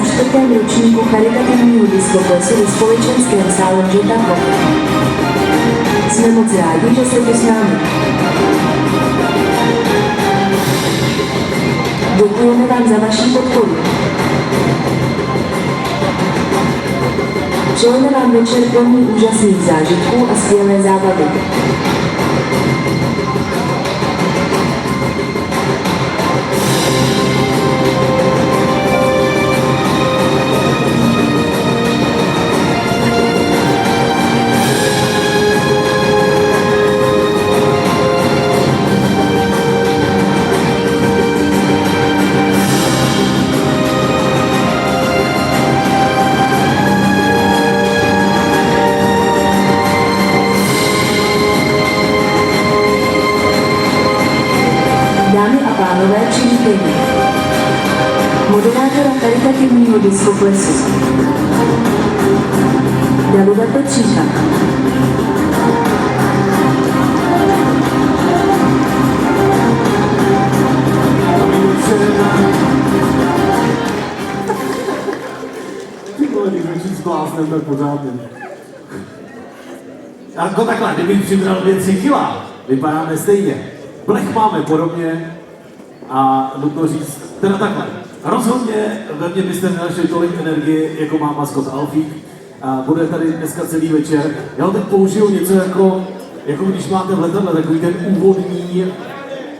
čtvrtém ročníku charitativního diskoplesu ve společenském sále Žotako. Jsme moc rádi, že jste tu s námi. Děkujeme vám za vaši podporu. Přejeme vám večer plný úžasných zážitků a skvělé zábavy. Dámy a pánové, přivítejte moderátora charitativního diskoplesu Davida Petříka. Ty vole, když začít zbláznem, tak pořádně. Jako takhle, kdybych přibral 2-3 kila, vypadáme stejně. Blech máme podobně a nutno říct, teda takhle. Rozhodně ve mně byste nenašli tolik energie, jako má maskot Alfík. A bude tady dneska celý večer. Já teď použiju něco jako když máte v letadle takový ten úvodní